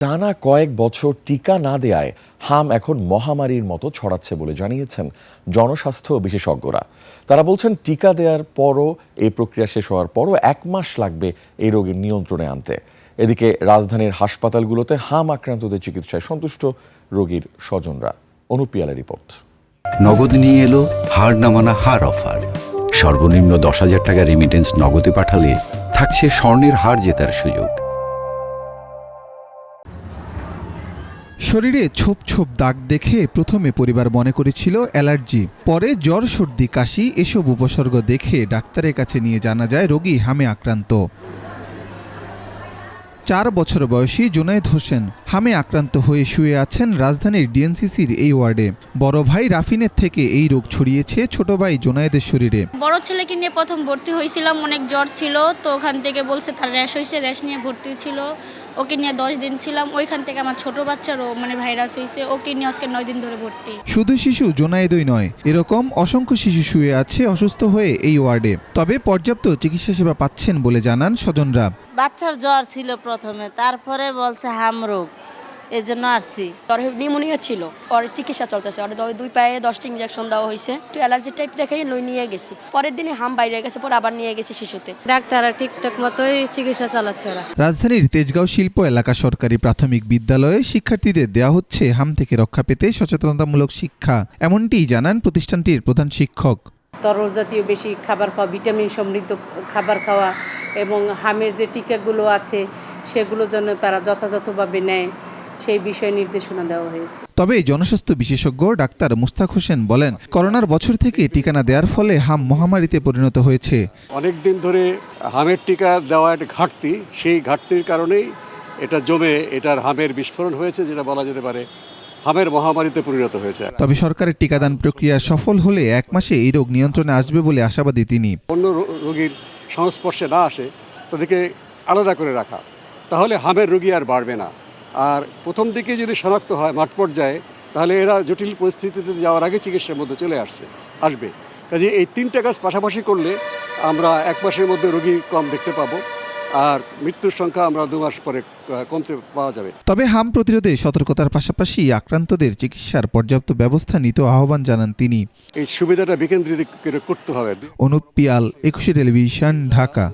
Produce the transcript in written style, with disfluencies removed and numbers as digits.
টানা কয়েক বছর টিকা না দেয়ায় হাম এখন মহামারীর মতো ছড়াচ্ছে বলে জানিয়েছেন জনস্বাস্থ্য বিশেষজ্ঞরা। তারা বলছেন টিকা দেওয়ার পরও এই প্রক্রিয়া শেষ হওয়ার পরও 1 মাস লাগবে এই রোগের নিয়ন্ত্রণে আনতে। এদিকে রাজধানীর হাসপাতালগুলোতে হাম আক্রান্তদের চিকিৎসায় সন্তুষ্ট রোগীর স্বজনরা। অনুপিয়ালের রিপোর্ট। নগদ নিয়ে এলো হার না মানা হার অফার। সর্বনিম্ন 10,000 টাকা রেমিটেন্স নগদে পাঠালে থাকছে স্বর্ণের হার জেতার সুযোগ। শরীরে ছোপ ছোপ দাগ দেখে প্রথমে পরিবার মনে করেছিল অ্যালার্জি, পরে জ্বর সর্দি কাশি এসব উপসর্গ দেখে ডাক্তারের কাছে নিয়ে জানা যায় রোগী হামে আক্রান্ত। 4 বছর বয়সী জুনায়েদ হোসেন হামে আক্রান্ত হয়ে শুয়ে আছেন রাজধানীর ডিএনসিসির এই ওয়ার্ডে। বড় ভাই রাফিনের থেকে এই রোগ ছড়িয়েছে ছোট ভাই জুনায়েদের শরীরে। বড় ছেলেকে নিয়ে প্রথম ভর্তি হয়েছিলাম, অনেক জ্বর ছিল, তো ওখান থেকে বলছে তার র্যাশ হয়েছে, র্যাশ নিয়ে ভর্তি ছিল। ওকে নিয়ে 10 দিন ছিলাম, ওইখান থেকে আমার ছোট বাচ্চারও ভাইরাস হয়েছে, ওকে নিয়ে আজকে 9 দিন ধরে ভর্তি। শুধু শিশু জুনায়েদই নয়, এরকম অসংখ্য শিশু শুয়ে আছে অসুস্থ হয়ে এই ওয়ার্ডে। তবে পর্যাপ্ত চিকিৎসা সেবা পাচ্ছেন বলে জানান স্বজনরা। বাচ্চার জ্বর ছিল প্রথমে, তারপরে বলছে হাম রোগ, এই জন্য আসছি। ওর নিউমোনিয়া ছিল, ওর চিকিৎসা চলতেছে, ওর 2 পায়ে 10টা ইঞ্জেকশন দেওয়া হয়েছে। একটু অ্যালার্জি টাইপ দেখাই নিয়ে গেছি, পরের দিনে হাম বাইরে গেছে, পরে আবার নিয়ে গেছি শিশুতে। ডাক্তাররা ঠিকঠাক মতোই চিকিৎসা চালাচ্ছে ওরা। রাজধানীর তেজগাঁও শিল্প এলাকা সরকারি প্রাথমিক বিদ্যালয়ে শিক্ষার্থীদের দেয়া হচ্ছে হাম থেকে রক্ষা পেতে সচেতনতামূলক শিক্ষা, এমনটিই জানান প্রতিষ্ঠানটির প্রধান শিক্ষক। তরল জাতীয় বেশি খাবার খাওয়া, ভিটামিন সমৃদ্ধ খাবার খাওয়া এবং হামের যে টিকাগুলো আছে সেগুলো যেন তারা যথাযথভাবে নেয়, সেই বিষয়ে নির্দেশনা দেওয়া হয়েছে। তবে জনস্বাস্থ্য বিশেষজ্ঞ ডাক্তার মুস্তাক হোসেন বলেন, করোনার বছর থেকে টিকা না দেওয়ার ফলে হাম মহামারীতে পরিণত হয়েছে। অনেক দিন ধরে হামের টিকা দেওয়া একটা ঘাটতি, সেই ঘাটতির কারণেই এটা জমে এটার হামের বিস্ফোরণ হয়েছে, যেটা বলা যেতে পারে হামের মহামারীতে পরিণত হয়েছে। তবে সরকারের টিকাদান প্রক্রিয়া সফল হলে 1 মাসে এই রোগ নিয়ন্ত্রণে আসবে বলে আশাবাদী তিনি। অন্য রোগীর সংস্পর্শে না আসে তাদেরকে আলাদা করে রাখা, তাহলে হামের রোগী আর বাড়বে না। আর প্রথম দিকে যদি শনাক্ত হয় মাঠ পর্যায়ে, তাহলে এরা জটিল পরিস্থিতিতে যাওয়ার আগে চিকিৎসার মধ্যে চলে আসবে। কাজে এই 3টা কাজ পাশাপাশি করলে আমরা 1 মাসের মধ্যে রোগী কম দেখতে পাবো, আর মৃত্যুর সংখ্যা আমরা 2 মাস পরে কমতে পাওয়া যাবে। তবে হাম প্রতিরোধে সতর্কতার পাশাপাশি আক্রান্তদের চিকিৎসার পর্যাপ্ত ব্যবস্থা নিতে আহ্বান জানান তিনি। এই সুবিধাটা বিকেন্দ্রীকৃত করতে হবে। অনুপ পিয়াল, 21 টেলিভিশন, ঢাকা।